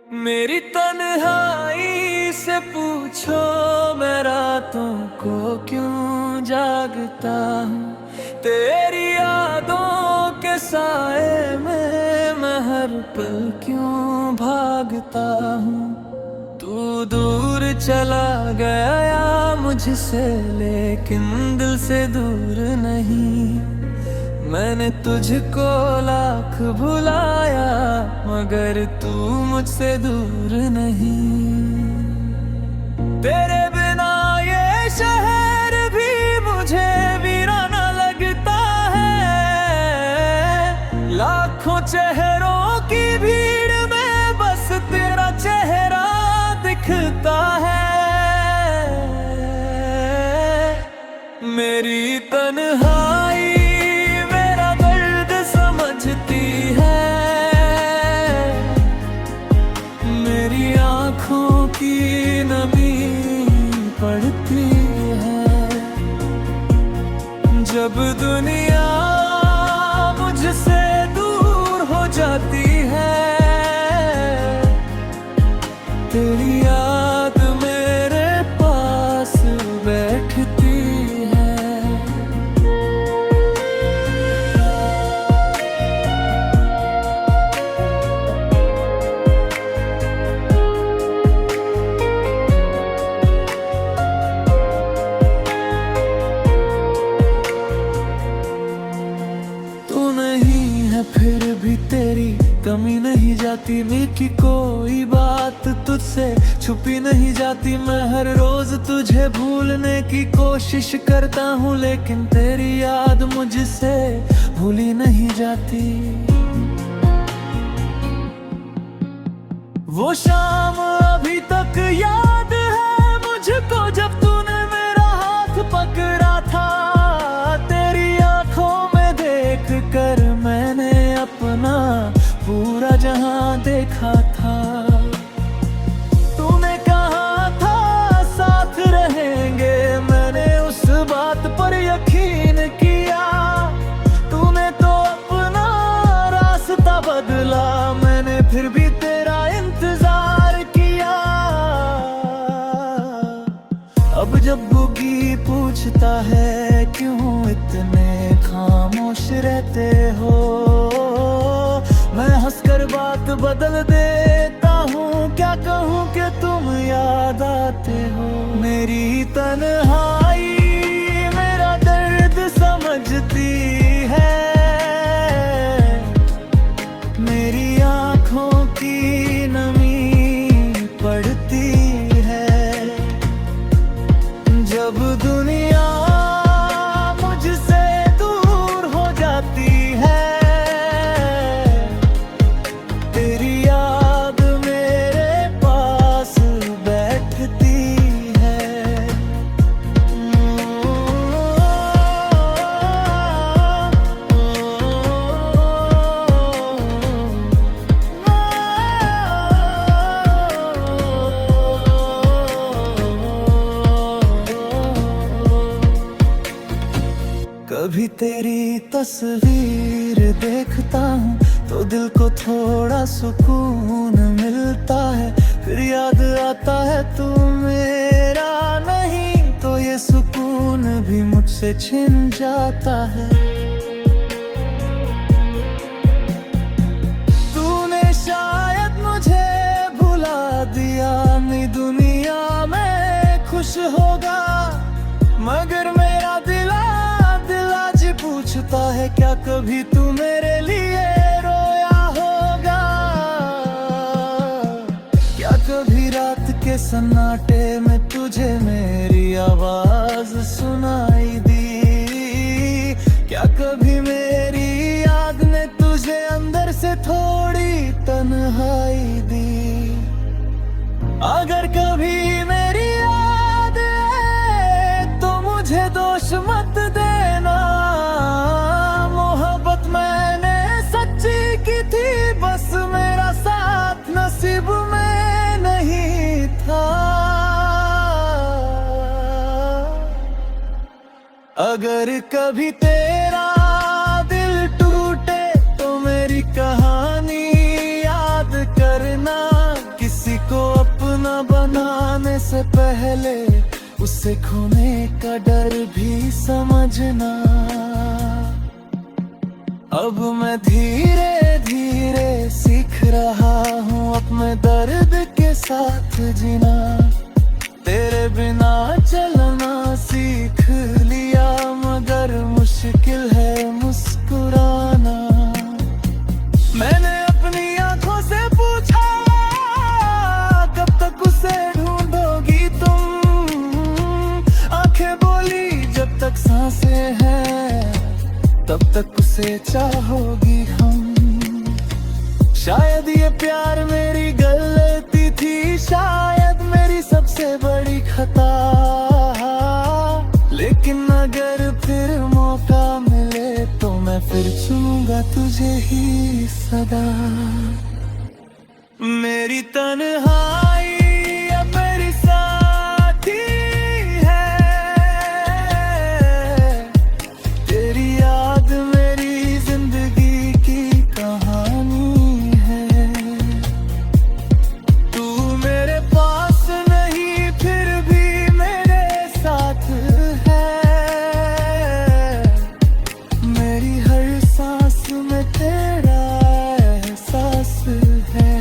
मेरी तन्हाई से पूछो, मैं रातों को क्यों जागता हूँ। तेरी यादों के साए में मैं हर पल क्यों भागता हूँ। तू दूर चला गया मुझसे, लेकिन दिल से दूर नहीं। मैंने तुझको लाख भुलाया, मगर तू मुझसे दूर नहीं। तेरे बिना ये शहर भी मुझे वीराना लगता है। लाखों चेहरों की भीड़ में बस तेरा चेहरा दिखता है। मेरी तन्हाई की नमी पड़ती है। जब दुनिया मुझसे दूर हो जाती है, तेरी याद मेरे पास बैठती है। फिर भी तेरी कमी नहीं जाती, मेरी कोई बात तुझसे छुपी नहीं जाती। मैं हर रोज तुझे भूलने की कोशिश करता हूँ, लेकिन तेरी याद मुझसे भूली नहीं जाती। वो शाम अभी तक याद है मुझको, जब तूने मेरा हाथ पकड़ा था। तेरी आंखों में देख कर मैंने अपना पूरा जहां देखा था। तूने कहा था साथ रहेंगे, मैंने उस बात पर यकीन किया। तूने तो अपना रास्ता बदला, मैंने फिर भी तेरा इंतजार किया। अब जब बुगी पूछता है क्यों इतने खामोश रहते हो, मैं हंसकर बात बदल देता हूँ। क्या कहूँ कि तुम याद आते हो। मेरी तन्हाई मेरा दर्द समझती है। मेरी आँखों की नमी पड़ती है। जब दुनिया मुझसे दूर हो जाती है, तेरी याद मेरे पास बैठती है। कभी तेरी तस्वीर देखता हूँ तो दिल को थोड़ा सुकून मिलता है। फिर याद आता है तू मेरा नहीं, तो ये सुकून भी मुझसे छिन जाता है। तूने शायद मुझे भुला दिया, नहीं दुनिया में खुश होगा, मगर मेरा दिल आज पूछता है क्या कभी तू मेरे लिए रोया होगा। क्या कभी रात के सन्नाटे में तुझे मेरी आवाज सुनाई दी। क्या कभी मेरी याद ने तुझे अंदर से थोड़ी तन्हाई दी। अगर कभी मेरी याद है तो मुझे दोष मत देना। मोहब्बत मैंने सच्ची की थी, बस मेरा साथ नसीब में नहीं था। अगर कभी तेरा दिल टूटे तो मेरी कहानी याद करना। अपना बनाने से पहले उसे खोने का डर भी समझना। अब मैं धीरे धीरे सीख रहा हूँ अपने दर्द के साथ जीना। तेरे बिना चलना सीख लिया, मगर मुश्किल है मुस्कुराना। मैंने अपनी आंखों से पूछा, कब तक उसे ढूंढोगी तुम? आंखें बोली, जब तक सांसें हैं तब तक उसे चाहोगी हम। शायद ये प्यार मेरी गलती थी, शायद मेरी सबसे बड़ी खता। लेकिन अगर फिर मौका मिले तो मैं फिर चुनूंगा तुझे ही सदा। मेरी तन्हाई अब मेरी साथी है, तेरी याद मेरी जिंदगी की कहानी है। तू मेरे पास नहीं फिर भी मेरे साथ है, मेरी हर सांस में तेरा एहसास है।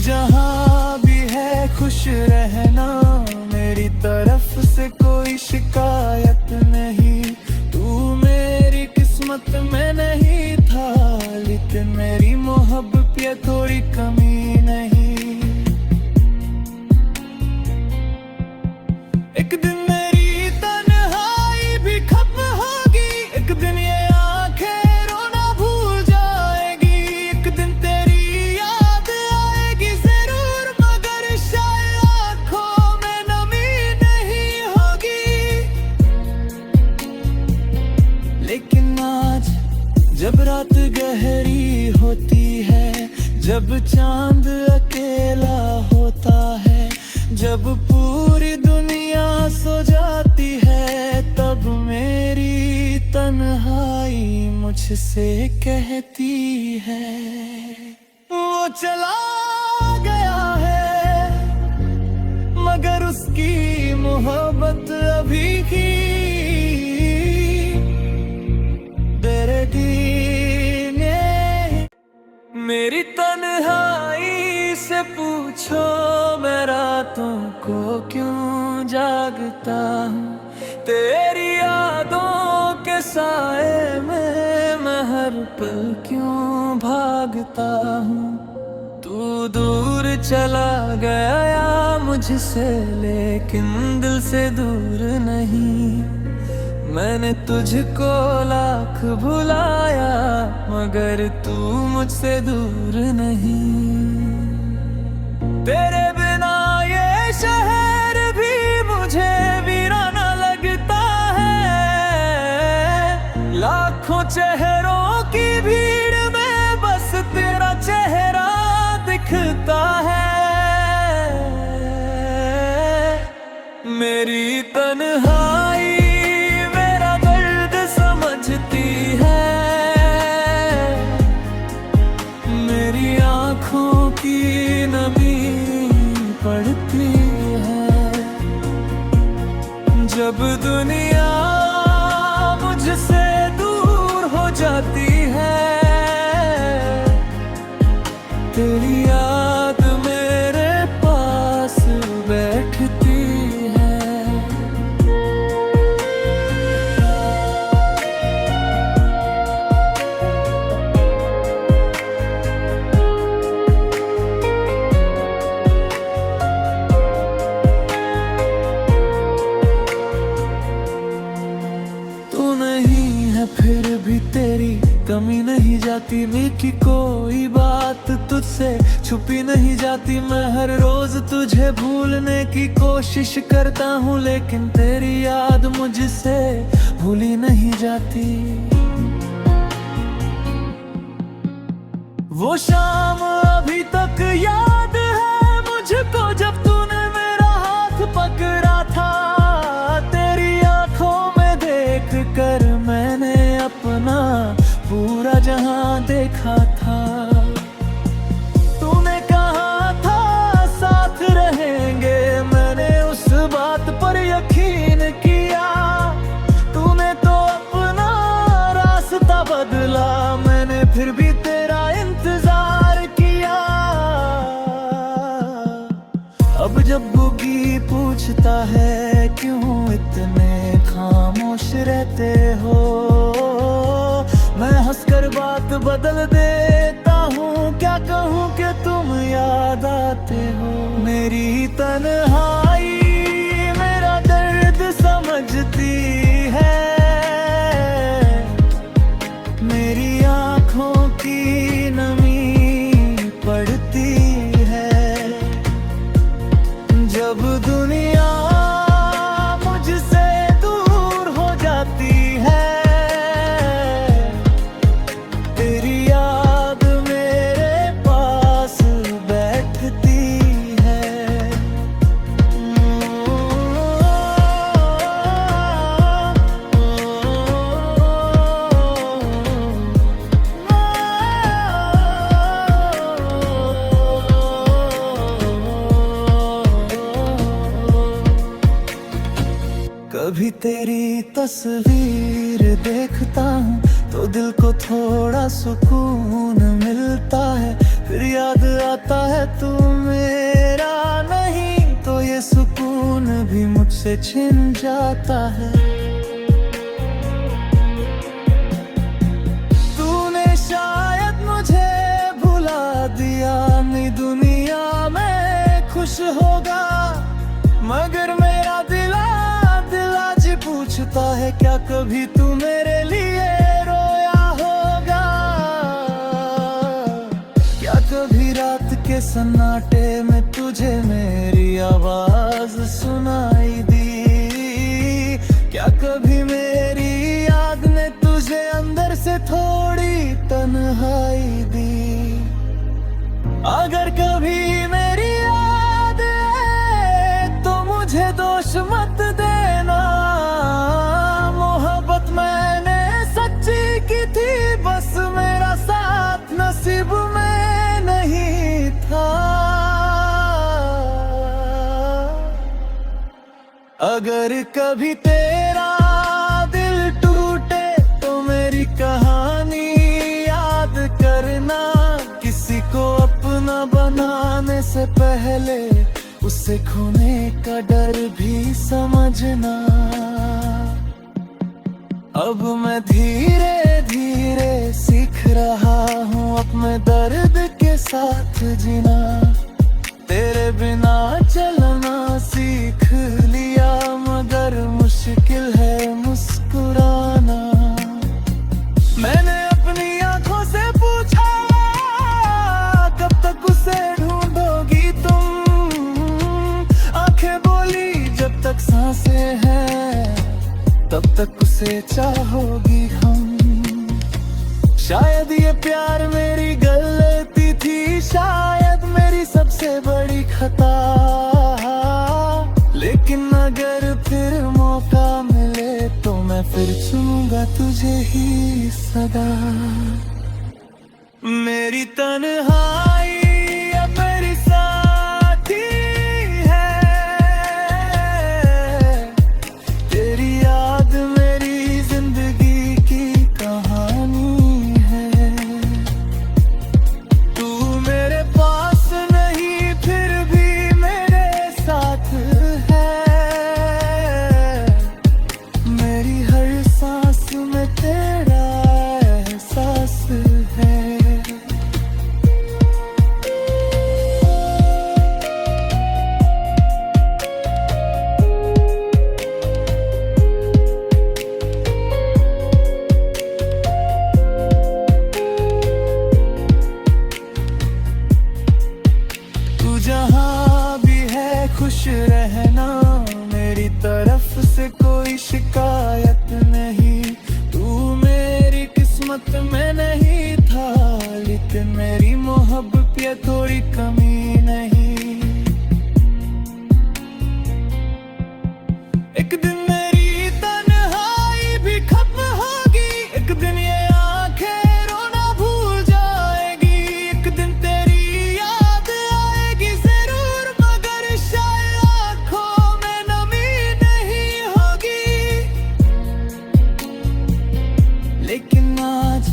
जहाँ भी है खुश रहना, मेरी तरफ से कोई शिकायत नहीं। तू मेरी किस्मत में नहीं था, लेकिन मेरी मोहब्बत पे थोड़ी कमी नहीं। एक दिन मेरी तन्हाई भी खत्म होगी, एक दिन ये आंखें रोना भूल जाएगी। एक दिन तेरी जब रात गहरी होती है, जब चांद अकेला होता है, जब पूरी दुनिया सो जाती है, तब मेरी तन्हाई मुझसे कहती है वो चला गया है, मगर उसकी मोहब्बत अभी की मेरी तन्हाई से पूछो मैं रातों को क्यों जागता हूँ। तेरी यादों के साए में मैं हर पल क्यों भागता हूँ। तू दूर चला गया मुझसे, लेकिन दिल से दूर नहीं। मैंने तुझको लाख भुलाया, मगर तू मुझसे दूर नहीं। तेरे बिना ये शहर भी मुझे वीराना लगता है। लाखों चेहरों की भीड़ में बस तेरा चेहरा दिखता है। मेरी तन्हाई की नमी पड़ती है, जब दुनिया मुझसे दूर हो जाती है। तेरी याद मेरे पास बैठती है। फिर भी तेरी कमी नहीं जाती, मेरी कोई बात तुझसे छुपी नहीं जाती। मैं हर रोज तुझे भूलने की कोशिश करता हूँ, लेकिन तेरी याद मुझसे भूली नहीं जाती। वो शाम अभी तक याद है मुझको जब तूने मेरा हाथ पकड़ा था। तेरी आंखों में देख कर मैंने अपना पूरा जहां देखा था। तूने कहा था साथ रहेंगे, मैंने उस बात पर यकीन किया। तूने तो अपना रास्ता बदला, मैंने फिर भी तेरा इंतजार किया। अब जब बुगी पूछता है क्यों इतने खामोश रहते हो, मैं हंसकर बात बदल देता हूँ। क्या कहूँ कि तुम याद आते हो। मेरी तन्हाई मेरा दर्द समझती है, मेरी आँखों की नमी पड़ती है। जब दुनिया मुझसे दूर हो जाती है, तेरी याद मेरे पास बैठती है। कभी तेरी तस्वीर देखता हूँ तो दिल को थोड़ा सुकून मिलता है। फिर याद आता है तू मेरा नहीं, तो ये सुकून भी मुझसे छिन जाता है। तूने शायद मुझे भुला दिया, नई दुनिया में खुश होगा, मगर मेरा दिल आज पूछता है क्या कभी तू मेरे लिए रोया होगा। क्या कभी रात के सन्नाटे में तुझे मेरी आवाज सुनाई दी। क्या कभी मेरी याद ने तुझे अंदर से थोड़ी तन्हाई दी। अगर कभी मेरी याद है तो मुझे दोष मत देना। मोहब्बत मैंने सच्ची की थी, बस मेरा साथ नसीब में नहीं था। अगर कभी तेरा दिल टूटे तो मेरी कहानी याद करना। किसी को अपना बनाने से पहले उससे खोने का डर भी समझना। अब मैं धीरे धीरे सीख रहा हूँ अपने दर्द के साथ जीना। तेरे बिना चलना सीख लिया, मगर मुश्किल है मुस्कुराना। मैंने अपनी आंखों से पूछा कब तक उसे ढूंढोगी तुम। आंखें बोली जब तक सांसें हैं तब तक उसे चाहोगी हम। शायद ये प्यार मेरी गलती थी, शायद मेरी सबसे बड़ी खता। लेकिन अगर फिर मौका मिले तो मैं फिर चुनूंगा तुझे ही सदा। मेरी तन्हाई अब मेरी साथी है, तेरी याद मेरी जिंदगी की कहानी है। तू मेरे पास नहीं फिर भी मेरे साथ है, मेरी हर सांस में तेरा एहसास है। जहाँ भी है खुश रहना, मेरी तरफ से कोई शिकायत नहीं। तू मेरी किस्मत में नहीं था, लेकिन मेरी मोहब्बत ये कोई कमी नहीं। एक दिन मेरी तन्हाई भी खत्म होगी, एक दिन ये आंखें रोना भूल जाएगी, एक दिन तेरी याद आएगी जरूर, मगर शायद आंखों में नमी नहीं होगी। लेकिन आज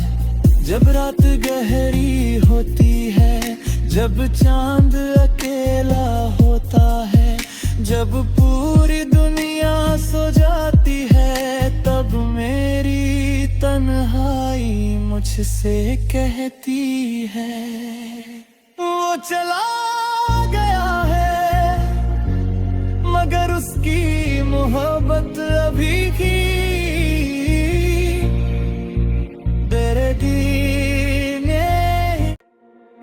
जब रात गहरी होती है, जब चांद अकेला होता है, जब पूरी दुनिया सो जाती है, तब मेरी तन्हाई मुझसे कहती है वो चला गया है, मगर उसकी मोहब्बत अभी की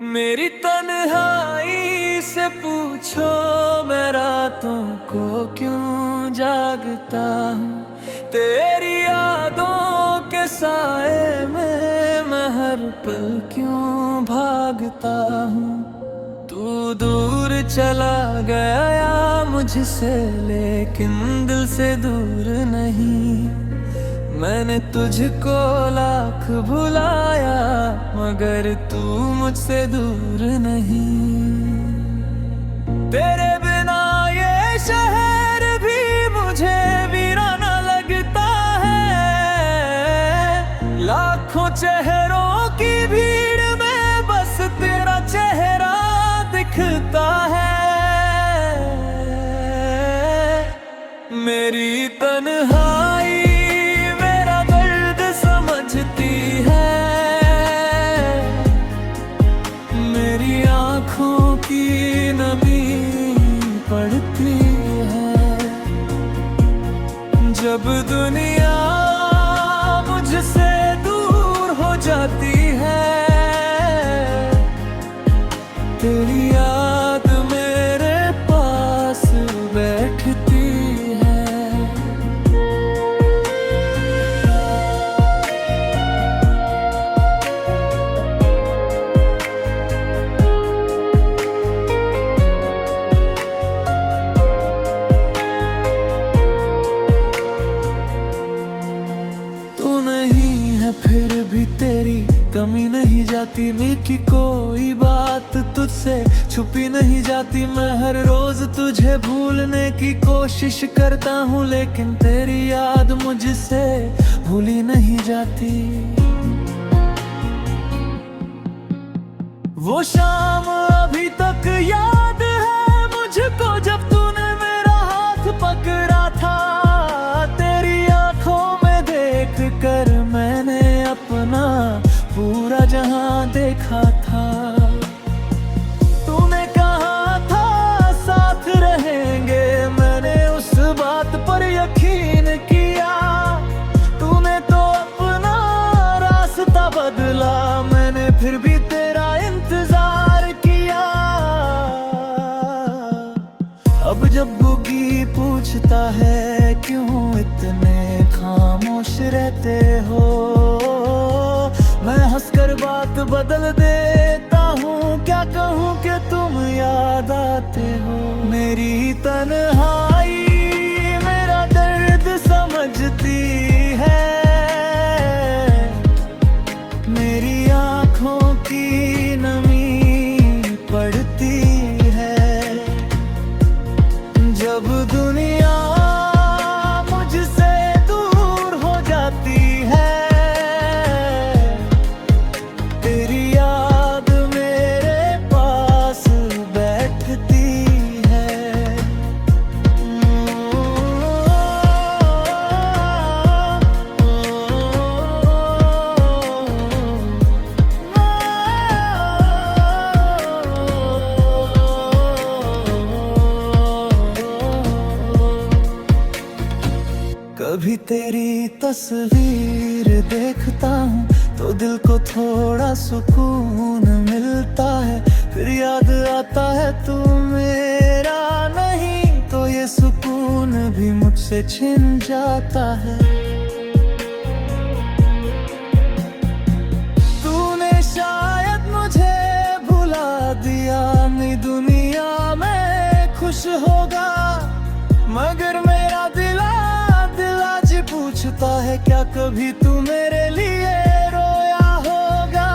मेरी तन्हाई से पूछो मैं रातों को क्यों जागता हूँ, तेरी यादों के साए में मैं हर पल क्यों भागता हूँ। तू दूर चला गया मुझसे लेकिन दिल से दूर नहीं, मैंने तुझको लाख भुलाया मगर तू मुझसे दूर नहीं। तेरे बिना ये शहर भी मुझे वीराना लगता है, लाखों चेहरों की भीड़ में बस तेरा चेहरा दिखता है। मेरी तन्हाई की नमी पड़ती है, जब दुनिया मुझसे दूर हो जाती है, तेरी याद मेरे पास बैठती है। फिर भी तेरी कमी नहीं जाती, मेरी कोई बात तुझसे छुपी नहीं जाती, मैं हर रोज तुझे भूलने की कोशिश करता हूँ, लेकिन तेरी याद मुझसे भूली नहीं जाती। वो शाम अभी तक याद है मुझको जब तूने मेरा हाथ पकड़ा था, तेरी आंखों में देख कर मैंने अपना पूरा जहां देखा था। तूने कहा था साथ रहेंगे, मैंने उस बात पर यकीन किया, तूने तो अपना रास्ता बदला, मैंने फिर भी तेरा इंतजार किया। अब जब बुगी पूछता है क्यों इतने खामोश रहते हो, मैं हंसकर बात बदल देता हूँ, क्या कहूँ कि तुम याद आते हो। मेरी तन्हाई मेरा दर्द समझती है, मेरी आँखों की नमी पड़ती है, जब दुनिया मुझसे दूर हो जाती है, तेरी याद मेरे पास बैठती है। कभी तेरी तस्वीर देखता हूँ तो दिल को थोड़ा सुकून मिलता है, फिर याद आता है तू मेरा नहीं तो ये सुकून भी मुझसे छिन जाता है। तूने शायद मुझे भुला कभी तू मेरे लिए रोया होगा?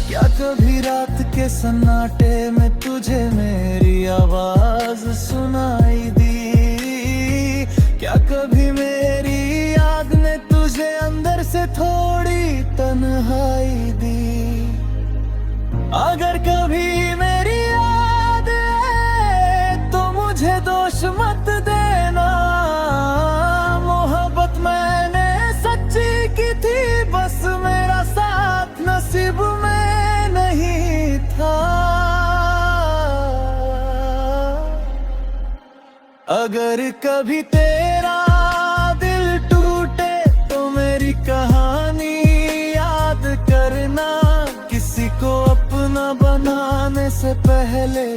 क्या कभी रात के सन्नाटे में तुझे मेरी आवाज सुनाई दी? क्या कभी मेरी याद ने तुझे अंदर से थोड़ी तन्हाई दी? अगर कभी मेरी याद है तो मुझे दोष मत देना। मोहब्बत मैंने सच्ची की थी, बस मेरा साथ नसीब में नहीं था। अगर कभी तेरा दिल टूटे तो मेरी कहानी याद करना। किसी को अपना बनाने से पहले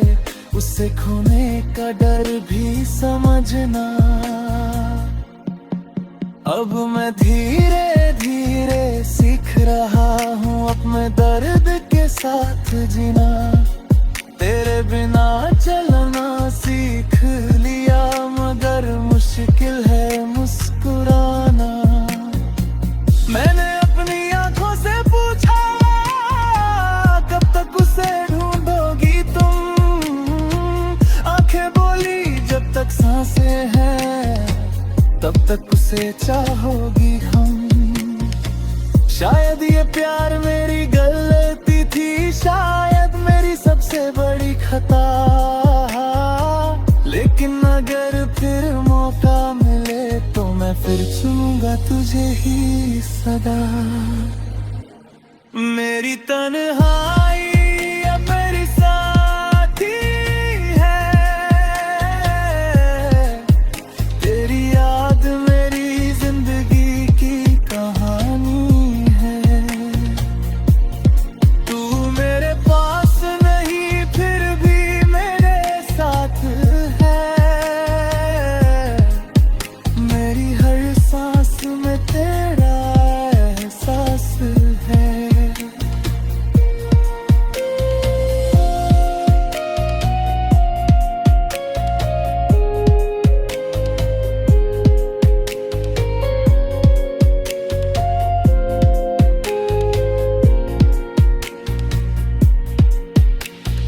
उसे खोने का डर भी समझना। अब मैं धीरे धीरे सीख रहा हूँ अपने दर्द के साथ जीना। तेरे बिना चलना सीख लिया, मगर मुश्किल है मुस्कुराना। मैंने अपनी आंखों से पूछा, कब तक उसे ढूंढोगी तुम? आंखें बोली, जब तक सांसें हैं तब तक उसे चाहोगी हम। शायद ये प्यार मेरी गलती थी, शायद मेरी सबसे बड़ी खता। लेकिन अगर फिर मौका मिले तो मैं फिर चुनूंगा तुझे ही सदा। मेरी तन्हाई अब मेरी साथी है, तेरी याद मेरी जिंदगी की कहानी है। तू मेरे पास नहीं फिर भी मेरे साथ है, मेरी हर सांस में तेरा एहसास है।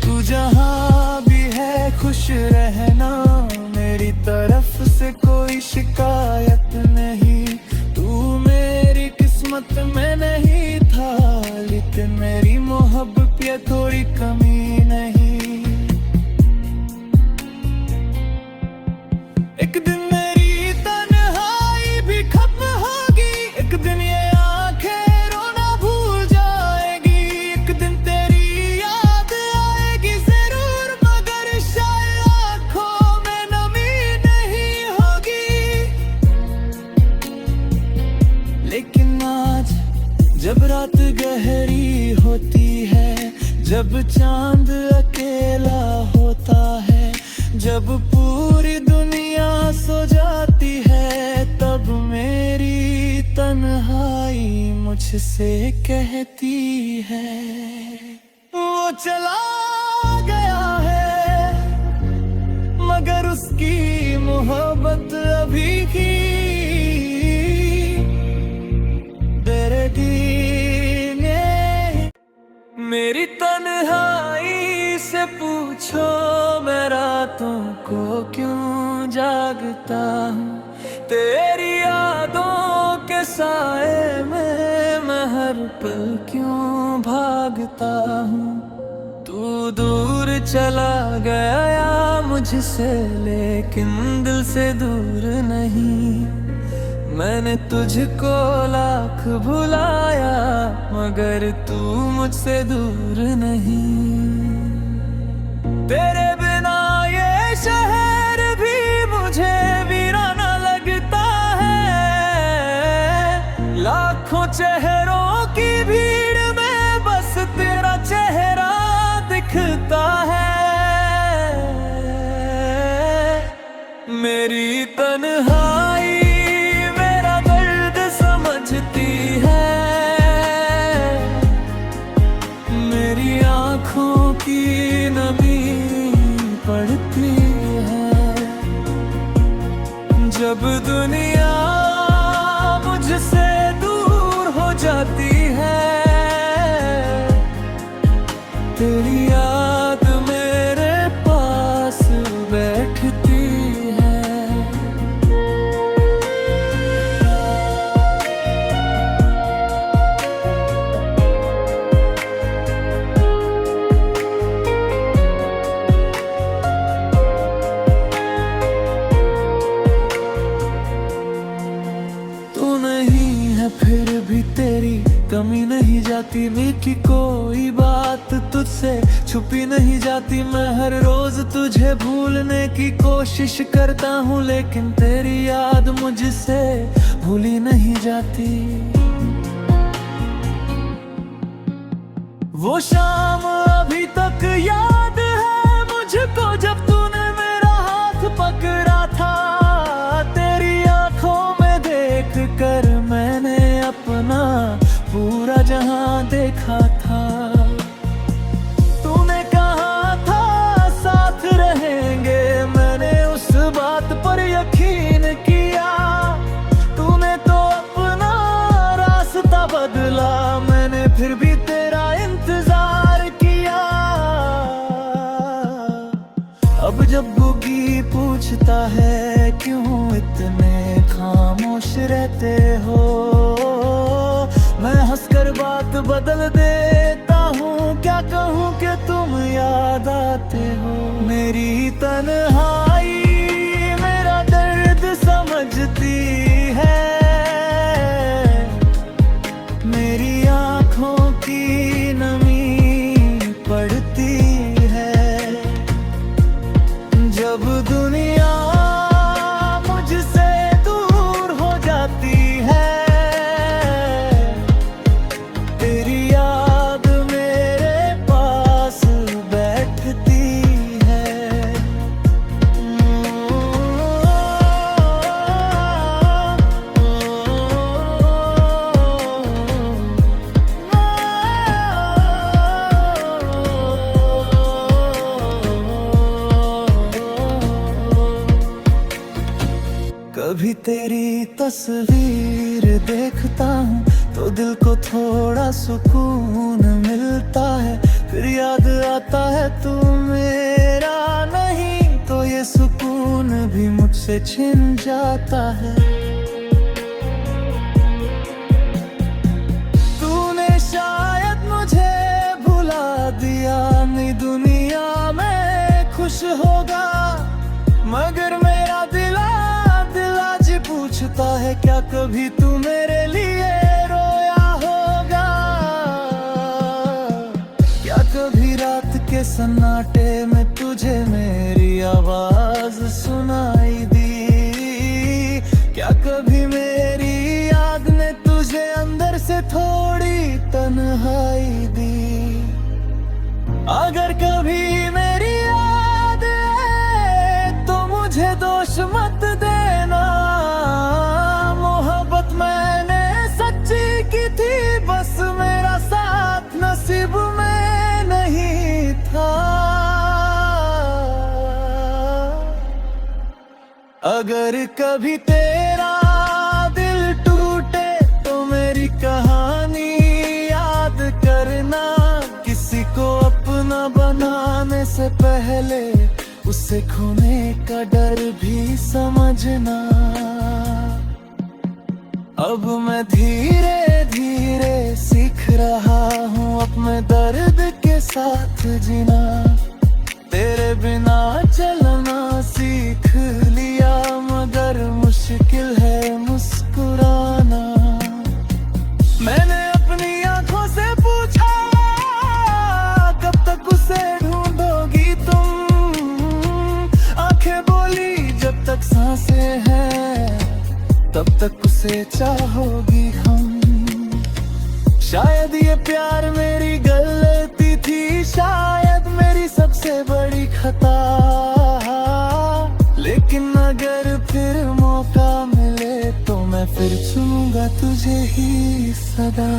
तू जहाँ भी है खुश रहना, मेरी तरफ से कोई शिकायत नहीं। तू मेरी किस्मत में नहीं था, लेकिन मेरी मोहब्बत पे थोड़ी कमी नहीं। एक दिन मेरी तन्हाई भी खत्म होगी, एक दिन ये आंखें रोना भूल जाएगी। एक दिन तेरी याद आएगी जरूर, मगर शायद आंखों में नमी नहीं होगी। लेकिन आज जब रात गहरी होती है, जब चांद अकेला होता है, जब पूरी दुनिया सो जाती है, तब मेरी तन्हाई मुझसे कहती है वो चला गया है, मगर उसकी मोहब्बत अभी की मेरी तन्हाई से पूछो मैं रातों को क्यों जागता हूँ। तेरी यादों के साए में मैं हर पल क्यों भागता हूँ। तू दूर चला गया मुझसे, लेकिन दिल से दूर नहीं। मैंने तुझको लाख भुलाया, मगर तू मुझसे दूर नहीं। तेरे बिना ये शहर भी मुझे वीराना लगता है। लाखों चेहरों की भीड़ में बस तेरा चेहरा दिखता है। मेरी तन्हाई की नमी पड़ती है, जब दुनिया की कोई बात तुझसे छुपी नहीं जाती। मैं हर रोज तुझे भूलने की कोशिश करता हूँ, लेकिन तेरी याद मुझसे भूली नहीं जाती। वो शाम अभी तक याद है मुझको, जब तूने मेरा हाथ पकड़ा था। तेरी आंखों में देख कर मैंने अपना पूरा जहां देखा था। तूने कहा था साथ रहेंगे, मैंने उस बात पर यकीन किया। तूने तो अपना रास्ता बदला, मैंने फिर भी तेरा इंतजार किया। अब जब बुगी पूछता है क्यों इतने खामोश रहते हो, मैं हंसकर बात बदल देता हूँ। क्या कहूँ कि तुम याद आते हो। मेरी तन्हाई मेरा दर्द समझती है, मेरी आँखों की नमी पड़ती है। जब दुनिया मुझसे दूर हो जाती है, तेरी याद मेरे पास बैठती है। कभी तेरी तस्वीर देखता हूँ तो दिल को थोड़ा सुकून मिलता है। फिर याद आता है तू मेरा नहीं, तो ये सुकून भी मुझसे छिन जाता है। तूने शायद मुझे भुला दिया, नई दुनिया में खुश होगा। मगर मेरा दिल आज पूछता है, क्या कभी तू मेरे लिए रोया होगा। क्या कभी रात के सन्नाटे में तुझे मेरी आवाज सुनाई दी। क्या कभी मेरी याद ने तुझे अंदर से थोड़ी तन्हाई दी। अगर कभी मेरी याद है तो मुझे दोष मत देना। मोहब्बत मैंने सच्ची की थी, बस मेरा साथ नसीब में नहीं था। अगर कभी तेरा दिल टूटे तो मेरी कहानी याद करना। किसी को अपना बनाने से पहले उससे खोने का डर भी समझना। अब मैं धीरे धीरे सीख रहा हूँ अपने दर्द के साथ जीना। तेरे बिना चलना सीख लिया, मगर मुश्किल है मुस्कुराना। मैंने अपनी आंखों से पूछा, कब तक उसे ढूंढोगी तुम। आंखें बोली, जब तक सांसें हैं तब तक उसे चाहोगी हम। शायद ये प्यार मेरी गलती थी, शायद मेरी सबसे बड़ी खता। लेकिन अगर फिर मौका मिले तो मैं फिर चुनूंगा तुझे ही सदा।